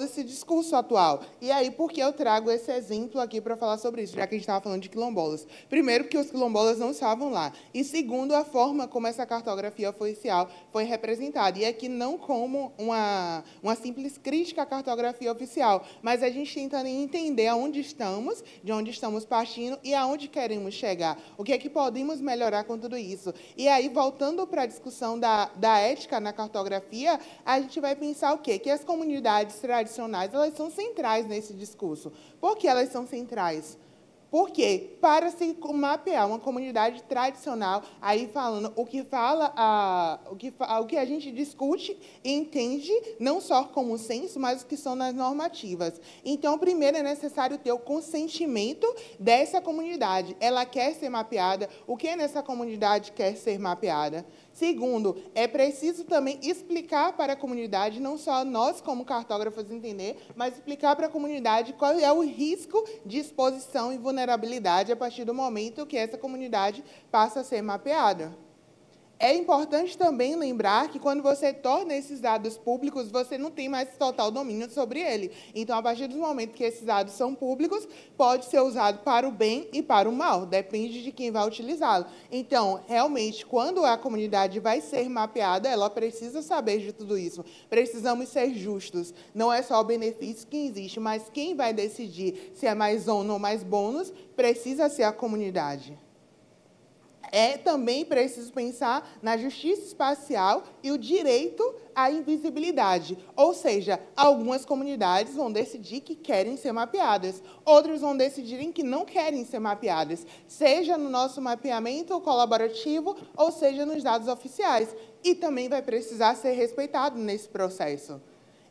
esse discurso atual. E aí, por que eu trago esse exemplo aqui para falar sobre isso, já que a gente estava falando de quilombolas? Primeiro, porque os quilombolas não estavam lá. E, segundo, a forma como essa cartografia oficial foi representada. E aqui não como uma simples crítica à cartografia oficial, mas a gente tentando entender aonde estamos, de onde estamos partindo e aonde queremos chegar. O que é que podemos melhorar com tudo isso? E aí, voltando para a discussão da ética na cartografia, a gente vai pensar o quê? Que as comunidades tradicionais, elas são centrais nesse discurso. Por que elas são centrais? Porque, para se mapear uma comunidade tradicional, aí falando o que a gente discute e entende, não só como senso, mas o que são nas normativas. Então, primeiro, é necessário ter o consentimento dessa comunidade. Ela quer ser mapeada, o que nessa comunidade quer ser mapeada? Segundo, é preciso também explicar para a comunidade, não só nós, como cartógrafos, entender, mas explicar para a comunidade qual é o risco de exposição e vulnerabilidade a partir do momento que essa comunidade passa a ser mapeada. É importante também lembrar que, quando você torna esses dados públicos, você não tem mais total domínio sobre ele. Então, a partir do momento que esses dados são públicos, pode ser usado para o bem e para o mal, depende de quem vai utilizá-lo. Então, realmente, quando a comunidade vai ser mapeada, ela precisa saber de tudo isso. Precisamos ser justos. Não é só o benefício que existe, mas quem vai decidir se é mais ônus ou mais bônus precisa ser a comunidade. É também preciso pensar na justiça espacial e o direito à invisibilidade. Ou seja, algumas comunidades vão decidir que querem ser mapeadas, outras vão decidirem que não querem ser mapeadas, seja no nosso mapeamento colaborativo, ou seja nos dados oficiais. E também vai precisar ser respeitado nesse processo.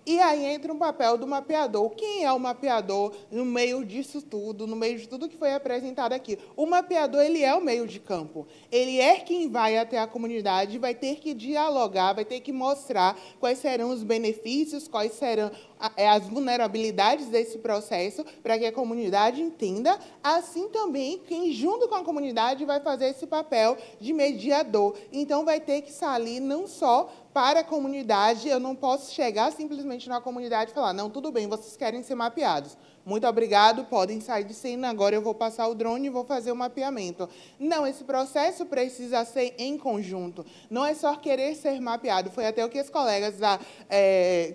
E aí entra o papel do mapeador. Quem é o mapeador no meio disso tudo, no meio de tudo que foi apresentado aqui? O mapeador, ele é o meio de campo. Ele é quem vai até a comunidade, vai ter que dialogar, vai ter que mostrar quais serão os benefícios, quais serão as vulnerabilidades desse processo, para que a comunidade entenda. Assim também, quem junto com a comunidade vai fazer esse papel de mediador. Então, vai ter que estar ali não só para a comunidade, eu não posso chegar simplesmente na comunidade e falar, não, tudo bem, vocês querem ser mapeados. muito obrigado, podem sair de cena, agora eu vou passar o drone e vou fazer o mapeamento. Não, esse processo precisa ser em conjunto. Não é só querer ser mapeado. Foi até o que os colegas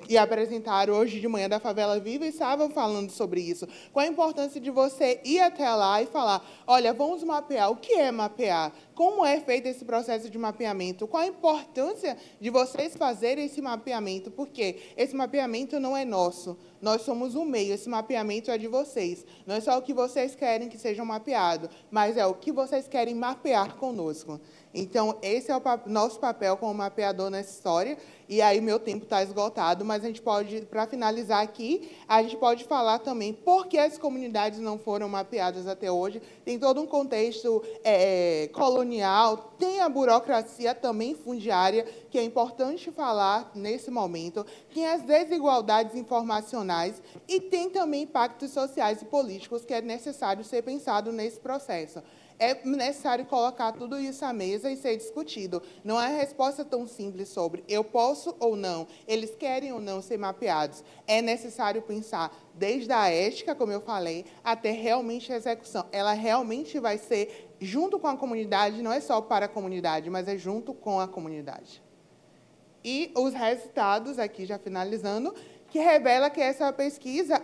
que apresentaram hoje de manhã da Favela Viva estavam falando sobre isso. Qual a importância de você ir até lá e falar, olha, vamos mapear. O que é mapear? Como é feito esse processo de mapeamento? Qual a importância de vocês fazerem esse mapeamento? Porque esse mapeamento não é nosso. Nós somos o meio, esse mapeamento é de vocês. Não é só o que vocês querem que seja mapeado, mas é o que vocês querem mapear conosco. Então, esse é o nosso papel como mapeador nessa história. E aí, meu tempo está esgotado, mas a gente pode, para finalizar aqui, a gente pode falar também por que as comunidades não foram mapeadas até hoje. Tem todo um contexto colonial, tem a burocracia também fundiária, que é importante falar nesse momento, tem as desigualdades informacionais e tem também impactos sociais e políticos que é necessário ser pensado nesse processo. É necessário colocar tudo isso à mesa e ser discutido. Não é resposta tão simples sobre eu posso ou não, eles querem ou não ser mapeados. É necessário pensar desde a ética, como eu falei, até realmente a execução. Ela realmente vai ser junto com a comunidade, não é só para a comunidade, mas é junto com a comunidade. E os resultados, aqui já finalizando, que revela que essa pesquisa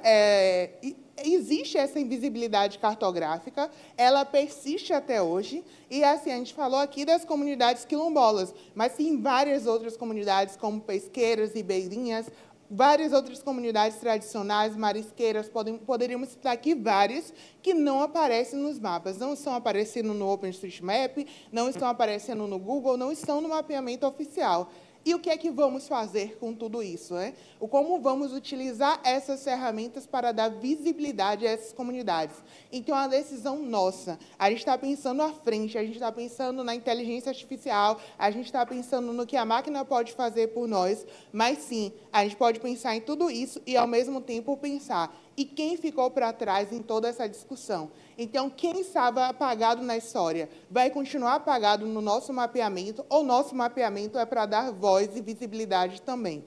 existe essa invisibilidade cartográfica, ela persiste até hoje, e assim, a gente falou aqui das comunidades quilombolas, mas tem várias outras comunidades, como pesqueiras, ribeirinhas, várias outras comunidades tradicionais, marisqueiras, poderíamos citar aqui várias, que não aparecem nos mapas, não estão aparecendo no OpenStreetMap, não estão aparecendo no Google, não estão no mapeamento oficial. E o que é que vamos fazer com tudo isso? Né? Como vamos utilizar essas ferramentas para dar visibilidade a essas comunidades? Então, é uma decisão nossa. A gente está pensando à frente, a gente está pensando na inteligência artificial, a gente está pensando no que a máquina pode fazer por nós, mas, sim, a gente pode pensar em tudo isso e, ao mesmo tempo, pensar e quem ficou para trás em toda essa discussão. Então, quem estava apagado na história vai continuar apagado no nosso mapeamento, ou nosso mapeamento é para dar voz e visibilidade também.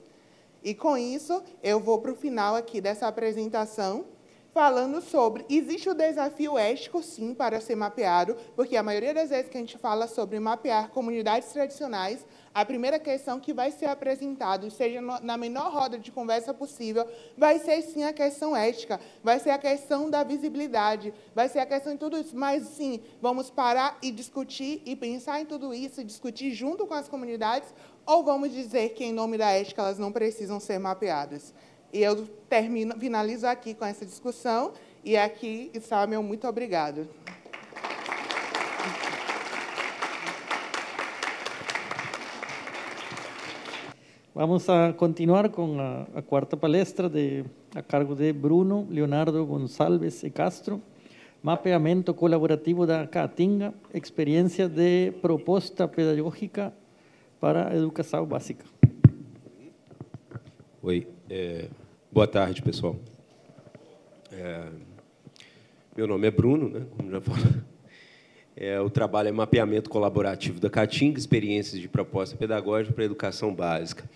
E, com isso, eu vou para o final aqui dessa apresentação, falando sobre, existe o desafio ético, sim, para ser mapeado, porque a maioria das vezes que a gente fala sobre mapear comunidades tradicionais, a primeira questão que vai ser apresentada, seja na menor roda de conversa possível, vai ser, sim, a questão ética, vai ser a questão da visibilidade, vai ser a questão de tudo isso. Mas, sim, vamos parar e discutir e pensar em tudo isso, e discutir junto com as comunidades, ou vamos dizer que, em nome da ética, elas não precisam ser mapeadas? E eu finalizo aqui com essa discussão, e aqui está meu muito obrigado. Vamos a continuar con a cuarta palestra a cargo de Bruno Leonardo Gonçalves e Castro, mapeamento colaborativo da Caatinga, experiência de proposta pedagógica para a educação básica. Oi, boa tarde, pessoal. Meu nome é Bruno, né, como já falou. O trabalho é mapeamento colaborativo da Caatinga, experiências de proposta pedagógica para a educação básica.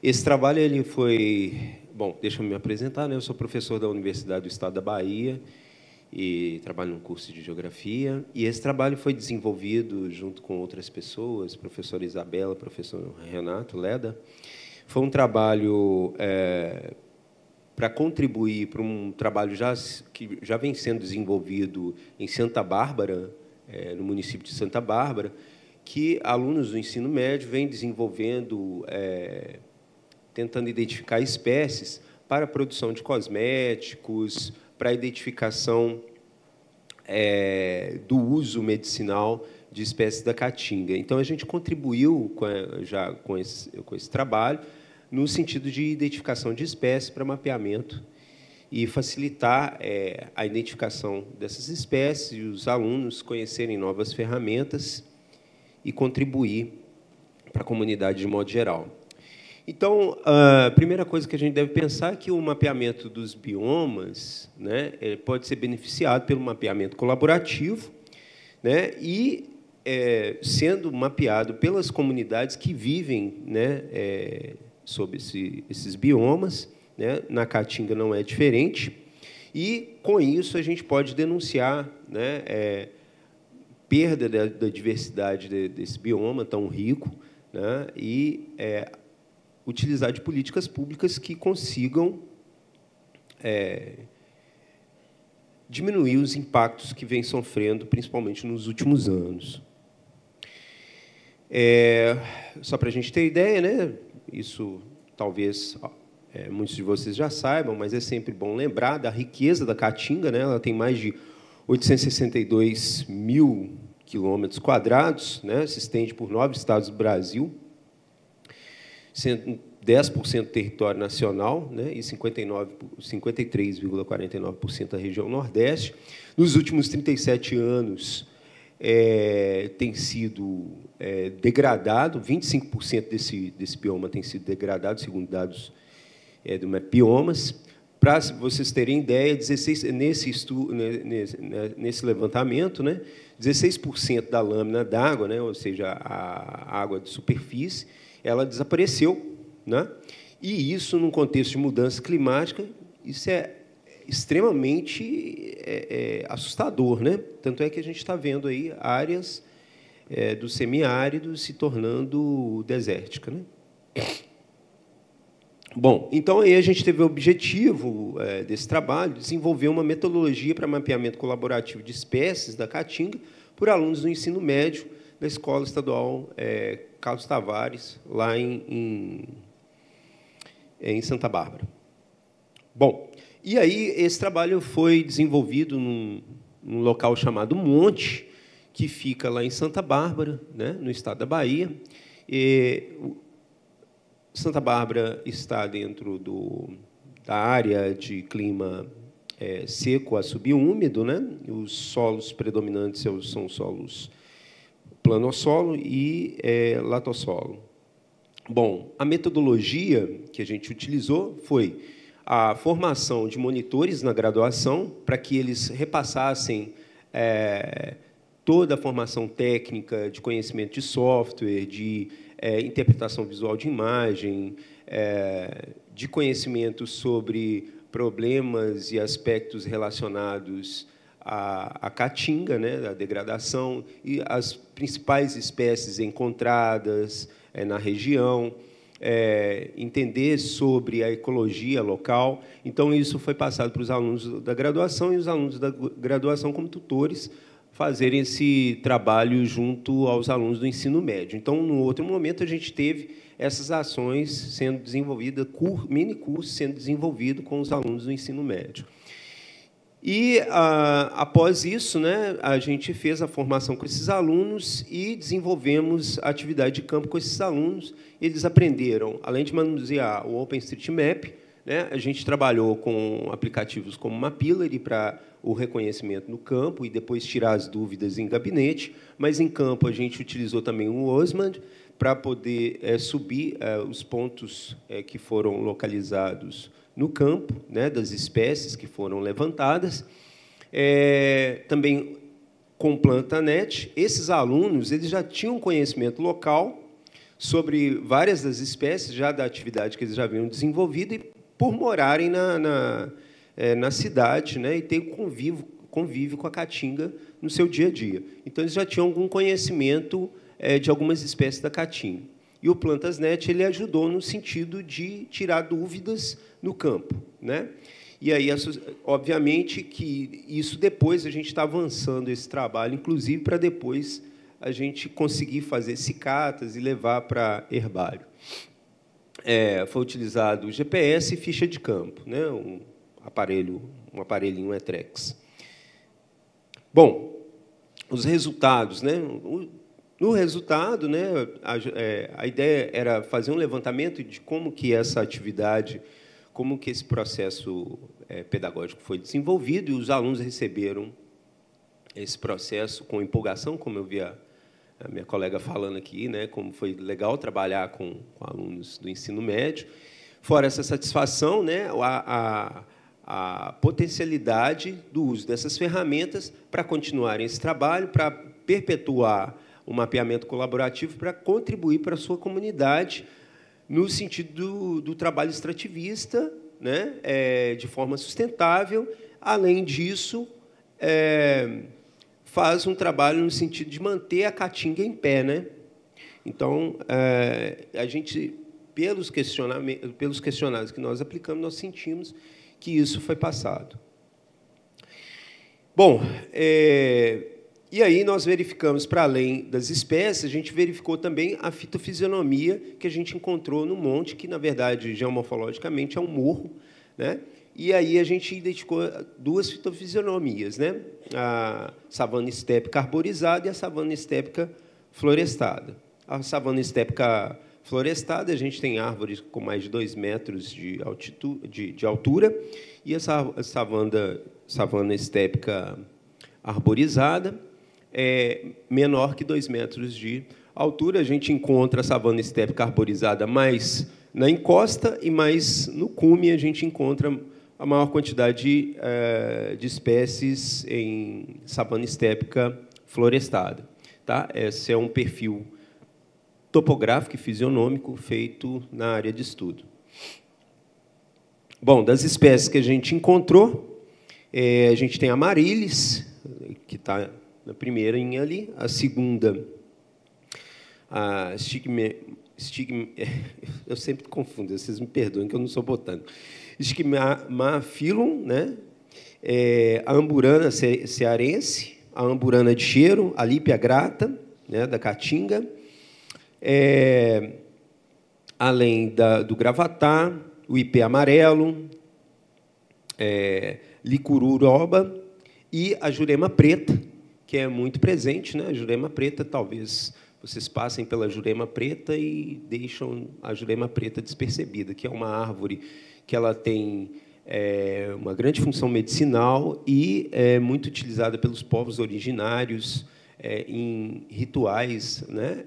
Esse trabalho ele foi... Bom, deixa eu me apresentar, né? Eu sou professor da Universidade do Estado da Bahia e trabalho num curso de Geografia. E esse trabalho foi desenvolvido junto com outras pessoas, professora Isabela, professor Renato Leda. Foi um trabalho para contribuir para um trabalho que já vem sendo desenvolvido em Santa Bárbara, no município de Santa Bárbara, que alunos do ensino médio vêm desenvolvendo, tentando identificar espécies para a produção de cosméticos, para a identificação do uso medicinal de espécies da caatinga. Então, a gente contribuiu já com esse trabalho no sentido de identificação de espécies para mapeamento e facilitar a identificação dessas espécies e os alunos conhecerem novas ferramentas e contribuir para a comunidade de modo geral. Então, a primeira coisa que a gente deve pensar é que o mapeamento dos biomas, né, pode ser beneficiado pelo mapeamento colaborativo, né, e sendo mapeado pelas comunidades que vivem, né, sob esses biomas, né? Na Caatinga não é diferente, E, com isso, a gente pode denunciar, né, perda da diversidade desse bioma tão rico, né, e utilizar de políticas públicas que consigam diminuir os impactos que vem sofrendo, principalmente nos últimos anos. Só para a gente ter ideia, né, isso talvez muitos de vocês já saibam, mas é sempre bom lembrar da riqueza da Caatinga, né? Ela tem mais de 862 mil quilômetros quadrados, né? Se estende por 9 estados do Brasil, sendo 10% do território nacional, né? E 53,49% da região Nordeste. Nos últimos 37 anos, tem sido degradado, 25% desse bioma tem sido degradado, segundo dados do Mapbiomas. Para vocês terem ideia, nesse levantamento, né, 16% da lâmina d'água, né, ou seja, a água de superfície, ela desapareceu, né? E isso, num contexto de mudança climática, isso é extremamente assustador, né? Tanto é que a gente está vendo aí áreas do semiárido se tornando desértica, né? Bom, então aí a gente teve o objetivo desse trabalho, desenvolver uma metodologia para mapeamento colaborativo de espécies da Caatinga por alunos do ensino médio da Escola Estadual Carlos Tavares, lá em Santa Bárbara. Bom, e aí esse trabalho foi desenvolvido num local chamado Monte, que fica lá em Santa Bárbara, né, no estado da Bahia. Santa Bárbara está dentro da área de clima seco a subúmido, né? Os solos predominantes são solos planossolo e latossolo. Bom, a metodologia que a gente utilizou foi a formação de monitores na graduação para que eles repassassem toda a formação técnica de conhecimento de software, de interpretação visual de imagem, de conhecimento sobre problemas e aspectos relacionados à Caatinga, né, à degradação, e as principais espécies encontradas na região, entender sobre a ecologia local. Então, isso foi passado para os alunos da graduação, e os alunos da graduação, como tutores, fazerem esse trabalho junto aos alunos do ensino médio. Então, no outro momento, a gente teve essas ações sendo desenvolvidas, mini-cursos sendo desenvolvidos com os alunos do ensino médio. E, após isso, né, a gente fez a formação com esses alunos e desenvolvemos a atividade de campo com esses alunos. Eles aprenderam, além de manusear o OpenStreetMap, né, a gente trabalhou com aplicativos como Mapillary para o reconhecimento no campo e depois tirar as dúvidas em gabinete, mas em campo a gente utilizou também o OSMAnd para poder subir os pontos que foram localizados no campo, né, das espécies que foram levantadas. Também com PlantaNet, esses alunos eles já tinham conhecimento local sobre várias das espécies, já da atividade que eles já haviam desenvolvido, e por morarem na cidade, né, e ter convívio com a Caatinga no seu dia a dia. Então, eles já tinham algum conhecimento de algumas espécies da Caatinga. E o PlantasNet ele ajudou no sentido de tirar dúvidas no campo, né? E aí, obviamente, que isso depois a gente está avançando esse trabalho, inclusive para depois a gente conseguir fazer cicatas e levar para herbário. Foi utilizado o GPS e ficha de campo, né? Um aparelhinho Etrex. Bom, os resultados, né? No resultado, né, a ideia era fazer um levantamento de como que essa atividade, como que esse processo pedagógico foi desenvolvido, e os alunos receberam esse processo com empolgação, como eu vi a minha colega falando aqui, né, como foi legal trabalhar com alunos do ensino médio. Fora essa satisfação, né, a potencialidade do uso dessas ferramentas para continuar esse trabalho, para perpetuar o mapeamento colaborativo, para contribuir para a sua comunidade no sentido do trabalho extrativista, né, de forma sustentável, Além disso, faz um trabalho no sentido de manter a caatinga em pé, né? Então, a gente, pelos questionários que nós aplicamos, nós sentimos que isso foi passado. Bom, e aí nós verificamos, para além das espécies, a gente verificou também a fitofisionomia que a gente encontrou no monte, que, na verdade, geomorfologicamente é um morro, né? E aí a gente identificou duas fitofisionomias, né? A savana estépica arborizada e a savana estépica florestada. A savana estépica florestada, a gente tem árvores com mais de 2 metros de altura, e a savana estépica arborizada é menor que 2 metros de altura. A gente encontra a savana estépica arborizada mais na encosta e mais no cume a gente encontra a maior quantidade de espécies em savana estépica florestada. Tá? Esse é um perfil topográfico e fisionômico feito na área de estudo. Bom, das espécies que a gente encontrou, a gente tem a Amarilis, que está na primeira ali, a segunda, a eu sempre confundo, vocês me perdoem que eu não sou botânico. Stigmaphyllum, né? A amburana cearense, a amburana de cheiro, a lípia grata, né, da caatinga, além do gravatá, o ipê amarelo, licururoba e a jurema preta, que é muito presente, né? A jurema preta, talvez vocês passem pela jurema preta e deixam a jurema preta despercebida, que é uma árvore que ela tem uma grande função medicinal e é muito utilizada pelos povos originários em rituais, né?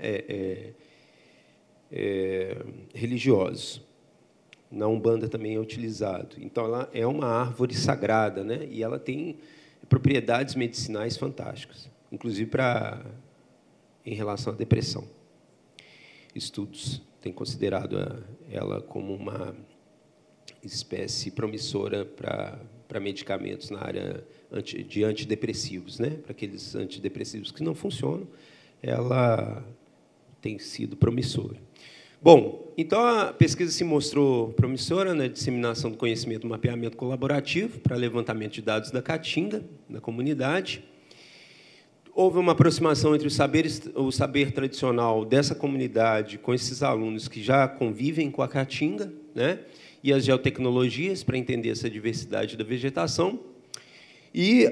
Religiosos. Na Umbanda também é utilizado. Então, ela é uma árvore sagrada, né? E ela tem propriedades medicinais fantásticas, inclusive em relação à depressão. Estudos têm considerado ela como uma espécie promissora para medicamentos na área de antidepressivos, né? Para aqueles antidepressivos que não funcionam, ela tem sido promissora. Bom, então a pesquisa se mostrou promissora na disseminação do conhecimento do mapeamento colaborativo para levantamento de dados da caatinga na comunidade. Houve uma aproximação entre o saber tradicional dessa comunidade com esses alunos que já convivem com a caatinga, né, e as geotecnologias para entender essa diversidade da vegetação. E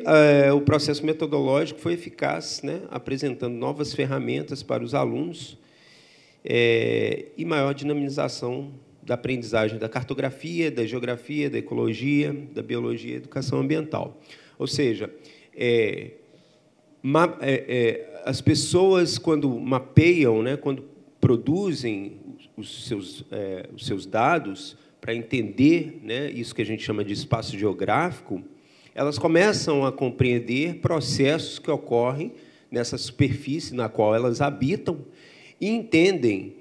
o processo metodológico foi eficaz, né, apresentando novas ferramentas para os alunos e maior dinamização da aprendizagem da cartografia, da geografia, da ecologia, da biologia e educação ambiental. Ou seja, as pessoas, quando mapeiam, né, quando produzem os seus dados para entender, né, isso que a gente chama de espaço geográfico, elas começam a compreender processos que ocorrem nessa superfície na qual elas habitam e entendem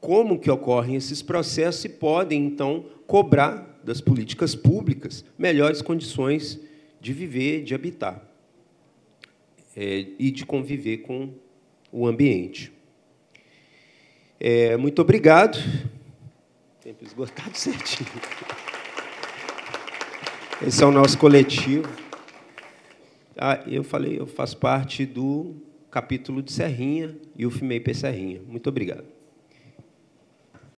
como que ocorrem esses processos e podem, então, cobrar das políticas públicas melhores condições de viver, de habitar e de conviver com o ambiente. Muito obrigado. Tempo esgotado certinho. Esse é o nosso coletivo. Eu falei, eu faço parte do capítulo de Serrinha e o FIMEIP Serrinha. Muito obrigado.